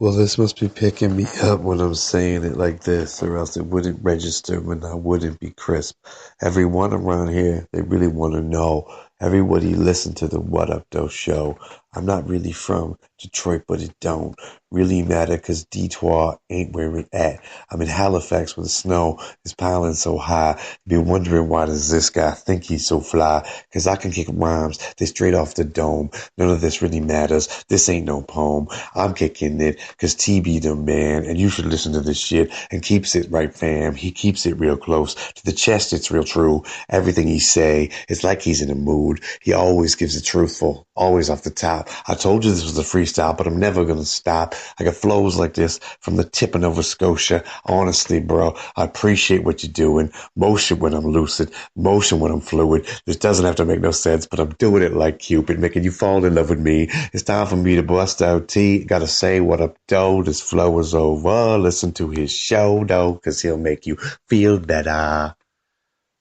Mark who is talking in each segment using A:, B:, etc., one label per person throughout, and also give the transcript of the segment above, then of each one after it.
A: Well, this must be picking me up when I'm saying it like this, or else it wouldn't register when I wouldn't be crisp. Everyone around here, they really want to know. Everybody listen to the What Up Doe Show. I'm not really from Detroit, but it don't really matter because Detroit ain't where it at. I'm in Halifax where the snow is piling so high. Be wondering why does this guy think he's so fly? Because I can kick rhymes, they straight off the dome. None of this really matters. This ain't no poem. I'm kicking it because TB the man, and you should listen to this shit and keeps it right, fam. He keeps it real close to the chest. It's real true. Everything he say, it's like he's in a mood. He always gives it truthful, always off the top. I told you this was a freestyle, but I'm never gonna stop. I got flows like this from the tip of Nova Scotia. Honestly, bro, I appreciate what you're doing. Motion when I'm lucid, motion when I'm fluid. This doesn't have to make no sense, but I'm doing it like Cupid, making you fall in love with me. It's time for me to bust out T. Gotta say what up, Doe. This flow is over. Listen to his show, though, cause he'll make you feel better.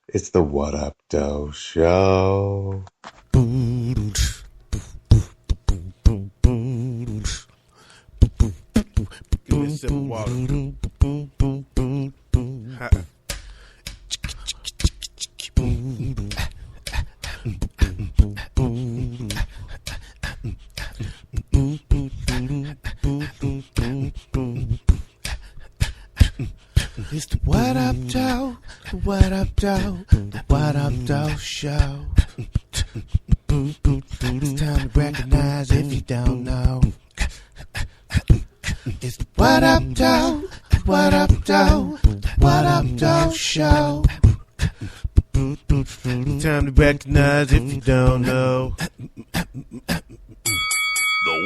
A: It's the What Up Doe Show.
B: Give me a sip of water. It's the What Up Doe, the What Up Doe, the What Up Doe Show. It's time to recognize if you don't know. It's the What Up Doe, the What Up Doe, the What Up Doe Show. It's time to recognize if you don't know.
C: The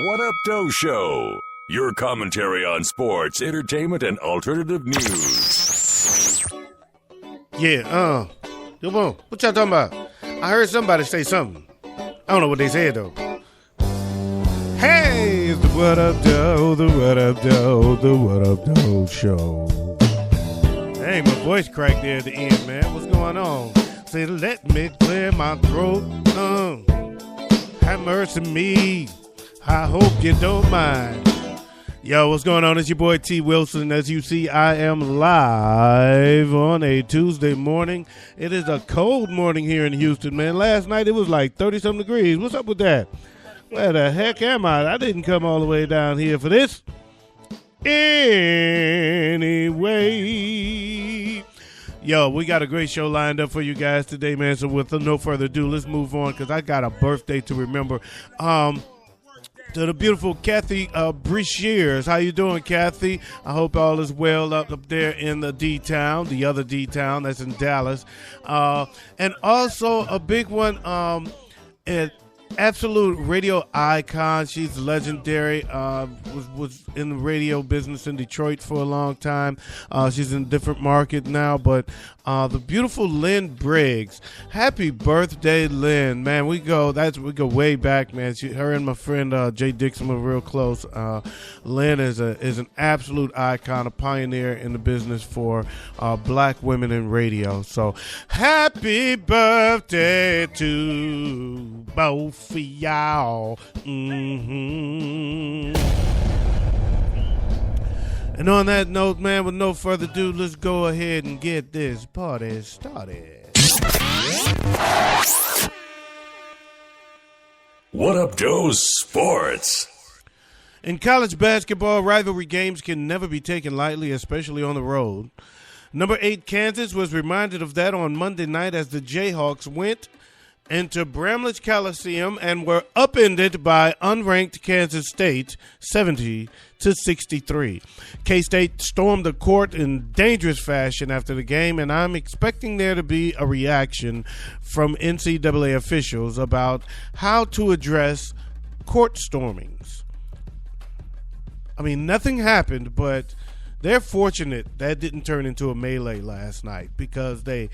C: What Up Doe Show. Your commentary on sports, entertainment, and alternative news.
B: Yeah, come on. What y'all talking about? I heard somebody say something. I don't know what they said, though. Hey, it's the What Up Doe, the What Up Doe, the What Up Doe Show. Hey, my voice cracked there at the end, man. What's going on? Say, let me clear my throat. Have mercy on me. I hope you don't mind. Yo, what's going on? It's your boy T. Wilson. As you see, I am live on a Tuesday morning. It is a cold morning here in Houston, man. Last night it was like 30-something degrees. What's up with that? Where the heck am I? I didn't come all the way down here for this. Anyway, yo, we got a great show lined up for you guys today, man. So with no further ado, let's move on because I got a birthday to remember. To the beautiful Kathy Brashears. How you doing, Kathy? I hope all is well up there in the D-Town, the other D-Town that's in Dallas. And also a big one, an absolute radio icon. She's legendary. Was in the radio business in Detroit for a long time. She's in a different market now, but the beautiful Lynn Briggs. Happy birthday, Lynn. Man, we go way back, man. Her and my friend Jay Dixon were real close. Lynn is an absolute icon, a pioneer in the business for black women in radio. So happy birthday to both of y'all. And on that note, man, with no further ado, let's go ahead and get this party started.
C: What Up Doe Sports.
B: In college basketball, rivalry games can never be taken lightly, especially on the road. Number 8 Kansas was reminded of that on Monday night as the Jayhawks went into Bramlage Coliseum and were upended by unranked Kansas State 70-63. K-State stormed the court in dangerous fashion after the game, and I'm expecting there to be a reaction from NCAA officials about how to address court stormings. I mean, nothing happened, but they're fortunate that didn't turn into a melee last night because they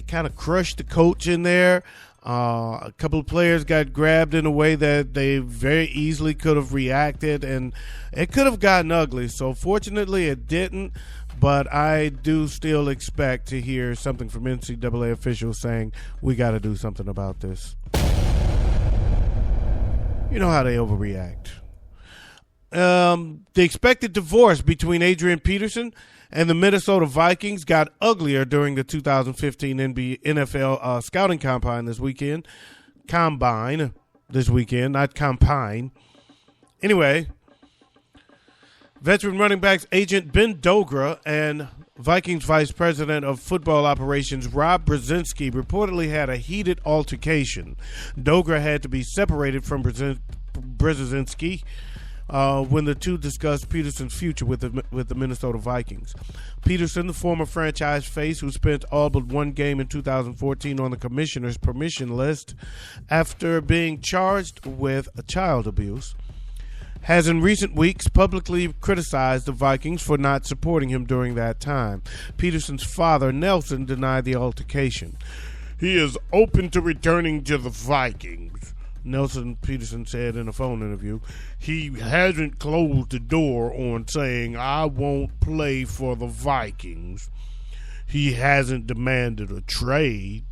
B: kind of crushed the coach in there. A couple of players got grabbed in a way that they very easily could have reacted, and it could have gotten ugly. So fortunately it didn't, but I do still expect to hear something from NCAA officials saying we got to do something about this. You know how they overreact. The expected divorce between Adrian Peterson and the Minnesota Vikings got uglier during the 2015 NFL scouting combine this weekend. Not combine. Anyway, veteran running backs agent Ben Dogra and Vikings Vice President of Football Operations Rob Brzezinski reportedly had a heated altercation. Dogra had to be separated from Brzezinski when the two discussed Peterson's future with the Minnesota Vikings. Peterson, the former franchise face who spent all but one game in 2014 on the commissioner's permission list after being charged with child abuse, has in recent weeks publicly criticized the Vikings for not supporting him during that time. Peterson's father, Nelson, denied the altercation. "He is open to returning to the Vikings," Peterson said in a phone interview. "He hasn't closed the door on saying, 'I won't play for the Vikings.' He hasn't demanded a trade."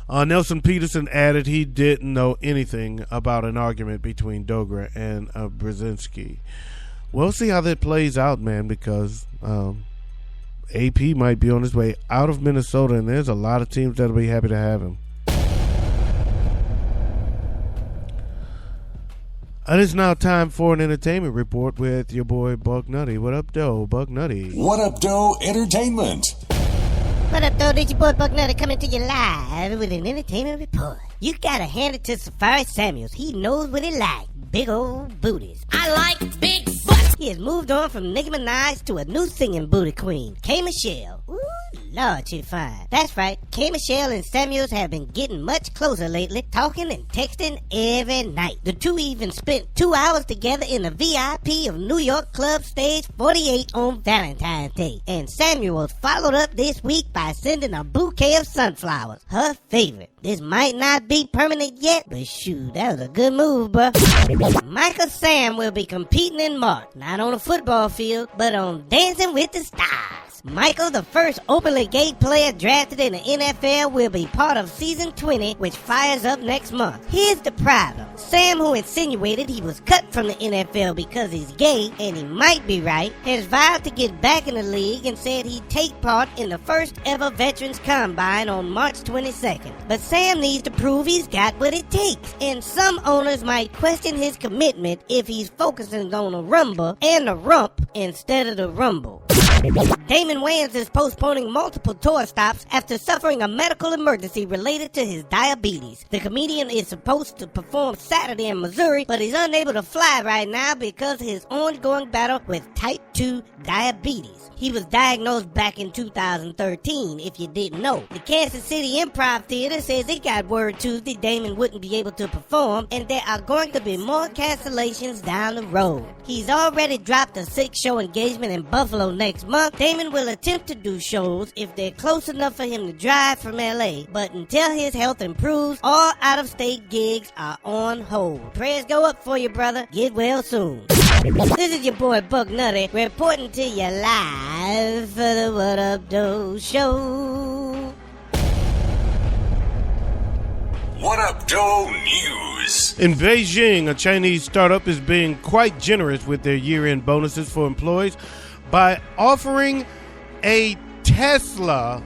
B: Nelson Peterson added he didn't know anything about an argument between Dogra and Brzezinski. We'll see how that plays out, man, because AP might be on his way out of Minnesota, and there's a lot of teams that'll be happy to have him. It is now time for an entertainment report with your boy Buck Nutty. What up, Doe? Buck Nutty.
C: What Up Doe Entertainment?
D: What up, though? This your boy Buck Nutty coming to you live with an entertainment report. You gotta hand it to Safari Samuels. He knows what he like. Big old booties. I like big butts. He has moved on from Nicki Minaj to a new singing booty queen, K. Michelle. Ooh, Lord, she fine. That's right. K. Michelle and Samuels have been getting much closer lately, talking and texting every night. The two even spent 2 hours together in the VIP of New York Club Stage 48 on Valentine's Day. And Samuels followed up this week by sending a bouquet of sunflowers, her favorite. This might not be permanent yet, but shoot, that was a good move, bruh. Michael Sam will be competing in March, not on a football field, but on Dancing with the Stars. Michael, the first openly gay player drafted in the NFL, will be part of season 20, which fires up next month. Here's the problem. Sam, who insinuated he was cut from the NFL because he's gay, and he might be right, has vowed to get back in the league and said he'd take part in the first ever Veterans Combine on March 22nd. But Sam needs to prove he's got what it takes, and some owners might question his commitment if he's focusing on the rumble and the rump instead of the rumble. Damon Wayans is postponing multiple tour stops after suffering a medical emergency related to his diabetes. The comedian is supposed to perform Saturday in Missouri, but he's unable to fly right now because of his ongoing battle with type 2 diabetes. He was diagnosed back in 2013, if you didn't know. The Kansas City Improv Theater says it got word Tuesday Damon wouldn't be able to perform, and there are going to be more cancellations down the road. He's already dropped a 6-show engagement in Buffalo next month. Damon will attempt to do shows if they're close enough for him to drive from LA, but until his health improves, all out-of-state gigs are on hold. Prayers go up for you, brother. Get well soon. This is your boy Buck Nutty reporting to you live for the What Up Doe Show.
C: What Up Doe News?
B: In Beijing, a Chinese startup is being quite generous with their year-end bonuses for employees by offering a Tesla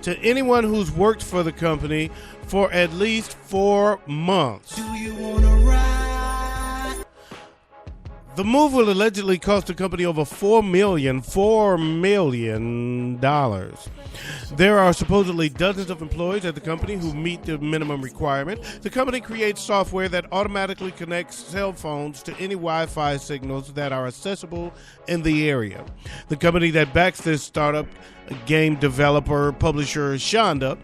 B: to anyone who's worked for the company for at least 4 months.
E: Do you wanna ride?
B: The move will allegedly cost the company over $4 million. There are supposedly dozens of employees at the company who meet the minimum requirement. The company creates software that automatically connects cell phones to any Wi-Fi signals that are accessible in the area. The company that backs this startup, game developer publisher Shonda,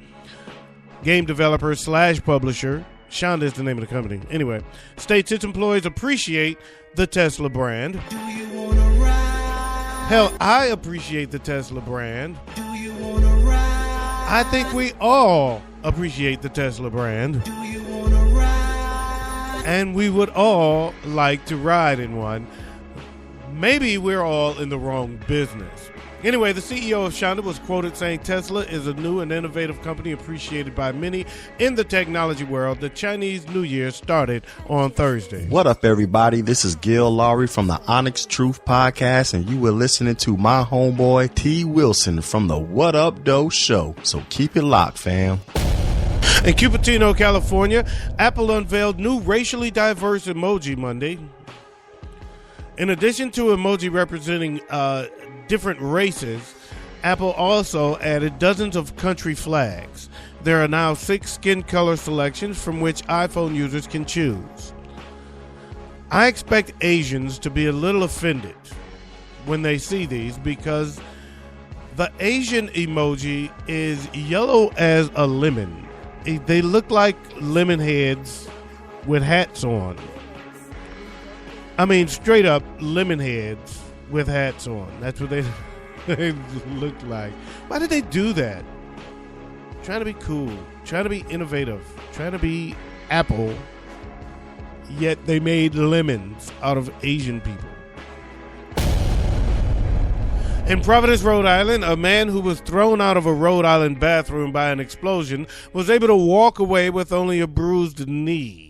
B: game developer / publisher, Shonda is the name of the company. Anyway, states its employees appreciate the Tesla brand.
E: Do you wanna ride?
B: Hell, I appreciate the Tesla brand.
E: Do you wanna ride?
B: I think we all appreciate the Tesla brand.
E: Do you wanna ride?
B: And we would all like to ride in one. Maybe we're all in the wrong business. Anyway, the CEO of Shonda was quoted saying Tesla is a new and innovative company appreciated by many in the technology world. The Chinese New Year started on Thursday.
F: What up, everybody? This is Gil Lowry from the Onyx Truth Podcast, and you were listening to my homeboy T. Wilson from the What Up Doe Show. So keep it locked, fam.
B: In Cupertino, California, Apple unveiled new racially diverse emoji Monday. In addition to emoji representing different races, Apple also added dozens of country flags. There are now 6 skin color selections from which iPhone users can choose. I expect Asians to be a little offended when they see these because the Asian emoji is yellow as a lemon. They look like lemon heads with hats on. I mean, straight up lemon heads with hats on. That's what they look like. Why did they do that? Trying to be cool, trying to be innovative, trying to be Apple, yet they made lemons out of Asian people. In Providence, Rhode Island, a man who was thrown out of a Rhode Island bathroom by an explosion was able to walk away with only a bruised knee.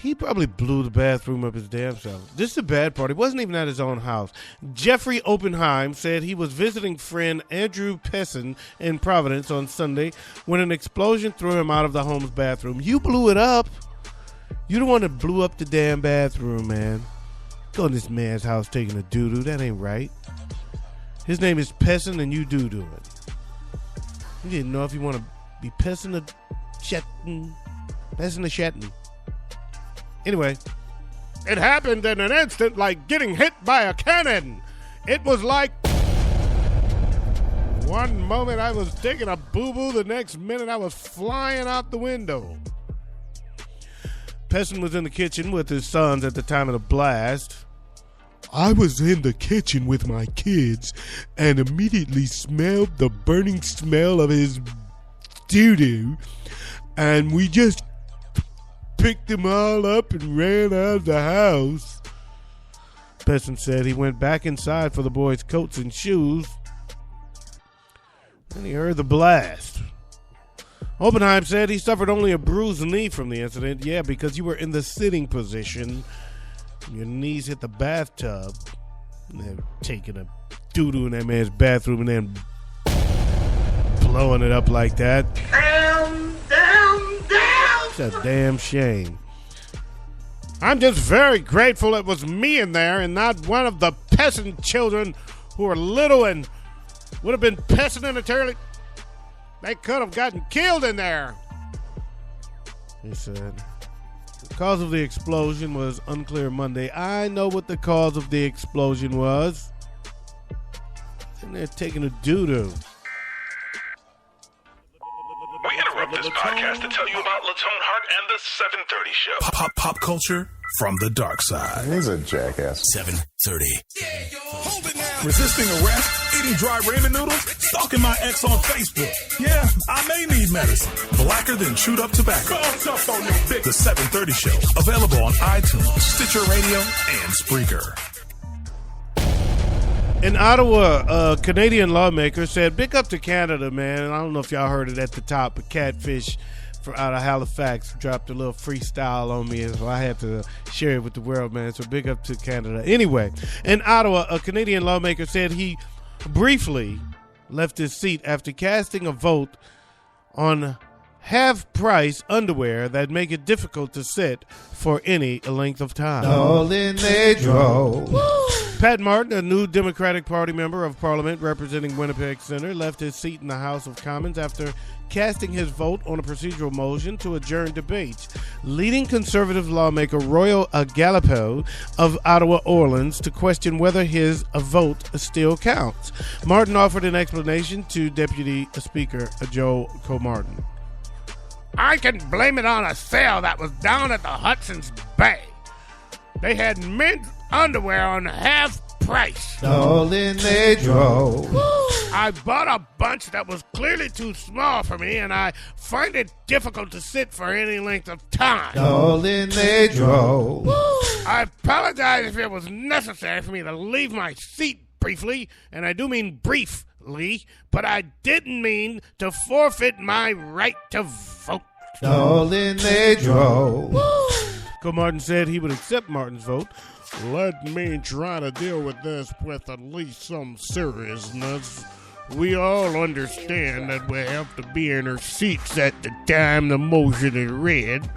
B: He probably blew the bathroom up his damn self. This is the bad part. He wasn't even at his own house. Jeffrey Oppenheim said he was visiting friend Andrew Pessin in Providence on Sunday when an explosion threw him out of the home's bathroom. You blew it up. You the one that blew up the damn bathroom, man. Go in this man's house taking a doo-doo. That ain't right. His name is Pessin and you doo-doo it. You didn't know if you want to be Pessin or Shettin. Pessin or Shettin. Anyway, it happened in an instant like getting hit by a cannon. It was like one moment I was taking a boo-boo, the next minute I was flying out the window. Pessin was in the kitchen with his sons at the time of the blast. I was in the kitchen with my kids and immediately smelled the burning smell of his doo-doo, and we just picked them all up and ran out of the house. Pessin said he went back inside for the boys' coats and shoes, and he heard the blast. Oppenheim said he suffered only a bruised knee from the incident. Yeah, because you were in the sitting position. Your knees hit the bathtub. And they're taking a doo-doo in that man's bathroom and then blowing it up like that. It's a damn shame. I'm just very grateful it was me in there and not one of the peasant children who were little and would have been pissing in the toilet. They could have gotten killed in there, he said. The cause of the explosion was unclear Monday. I know what the cause of the explosion was. And they're taking a doo-doo.
G: We interrupt this podcast to tell you about Latone Heart and the 730 Show.
H: Pop culture from the dark side.
I: He's a jackass.
H: 730. Resisting arrest, eating dry ramen noodles, stalking my ex on Facebook. Yeah, I may need medicine. Blacker than chewed up tobacco. The 730 Show. Available on iTunes, Stitcher Radio, and Spreaker.
B: In Ottawa, a Canadian lawmaker said, big up to Canada, man. I don't know if y'all heard it at the top, but Catfish out of Halifax dropped a little freestyle on me, so I had to share it with the world, man. So big up to Canada. Anyway, in Ottawa, a Canadian lawmaker said he briefly left his seat after casting a vote on half-price underwear that make it difficult to sit for any length of time.
J: All in they drove.
B: Pat Martin, a new Democratic Party member of Parliament representing Winnipeg Center, left his seat in the House of Commons after casting his vote on a procedural motion to adjourn debates. Leading conservative lawmaker Royal Galipo of Ottawa Orleans to question whether his vote still counts. Martin offered an explanation to Deputy Speaker Joe Comartin. I can blame it on a sale that was down at the Hudson's Bay. They had men's underwear on half price.
J: Stolen they drove.
B: I bought a bunch that was clearly too small for me, and I find it difficult to sit for any length of time.
J: Stolen they drove.
B: I apologize if it was necessary for me to leave my seat briefly, and I do mean briefly, but I didn't mean to forfeit my right to vote.
J: Stolen they drove.
B: Uncle Martin said he would accept Martin's vote. Let me try to deal with this with at least some seriousness. We all understand that we have to be in our seats at the time the motion is read.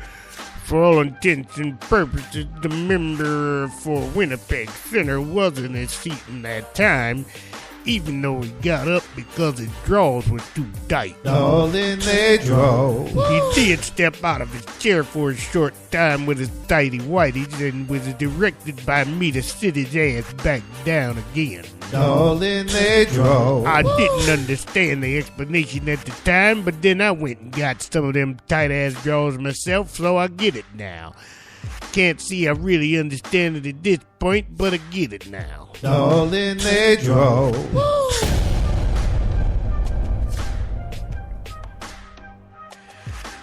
B: For all intents and purposes, the member for Winnipeg Center was in his seat in that time, even though he got up because his drawers were too tight.
J: Stolen they drove.
B: He did step out of his chair for a short time with his tighty whities and was directed by me to sit his ass back down again.
J: Stolen they drove.
B: I didn't understand the explanation at the time, but then I went and got some of them tight-ass drawers myself, so I get it now. Can't see I really understand it at this point, but I get it now.
J: Stolen they drove.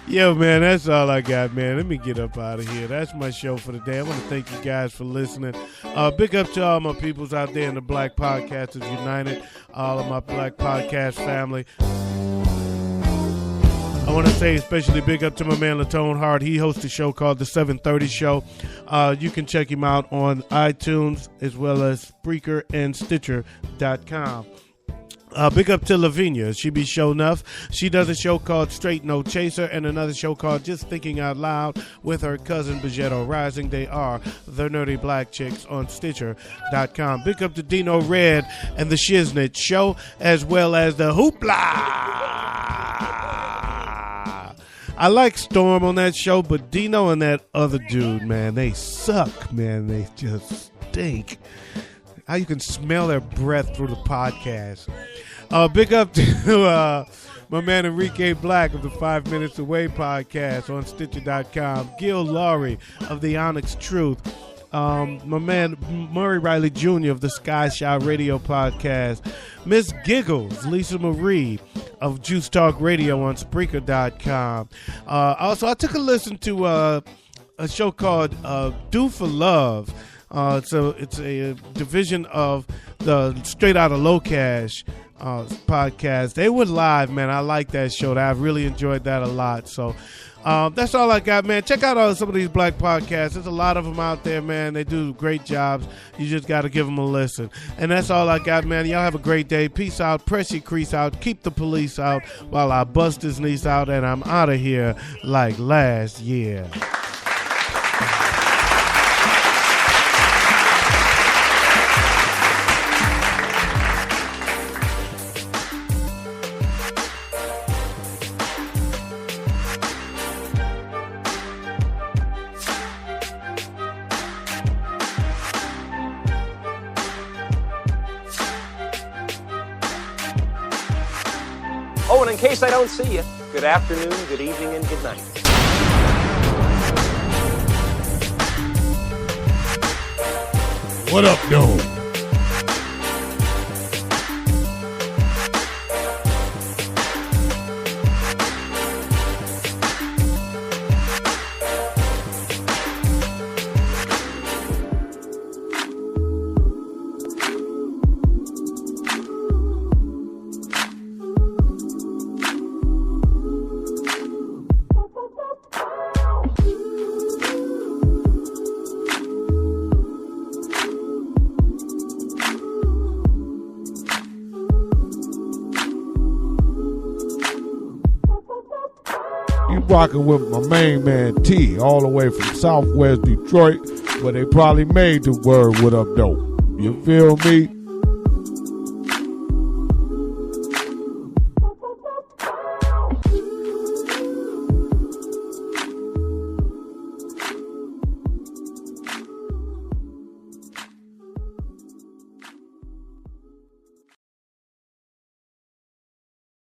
B: Yo, man, that's all I got, man. Let me get up out of here. That's my show for the day. I want to thank you guys for listening. Big up to all my peoples out there in the Black Podcasters United, all of my Black Podcast family. I want to say especially big up to my man Latone Heart. He hosts a show called The 730 Show. You can check him out on iTunes as well as Spreaker and Stitcher.com. Big up to Lavinia. She be show enough. She does a show called Straight No Chaser and another show called Just Thinking Out Loud with her cousin Begetto Rising. They are the Nerdy Black Chicks on Stitcher.com. Big up to Dino Red and the Shiznit Show as well as the Hoopla. I like Storm on that show, but Dino and that other dude, man, they suck, man. They just stink. How you can smell their breath through the podcast. Big up to my man Enrique Black of the 5 Minutes Away podcast on Stitcher.com. Gil Laurie of the Onyx Truth. My man Murray Riley Jr. of the Sky Shot Radio podcast. Miss Giggles, Lisa Marie of Juice Talk Radio on Spreaker.com. Also, I took a listen to a show called Do for Love. It's a division of the Straight Outta Low Cash podcast. They were live, man. I like that show. I really enjoyed that a lot. So that's all I got, man. Check out some of these black podcasts. There's a lot of them out there, man. They do great jobs. You just got to give them a listen. And that's all I got, man. Y'all have a great day. Peace out. Press your crease out. Keep the police out while I bust his niece out. And I'm out of here like last year.
I: Oh, and in case I don't see you, good afternoon, good evening, and good night.
B: What up, Doe?
K: Rocking with my main man T, all the way from Southwest Detroit, where they probably made the word "What Up Doe." You feel me?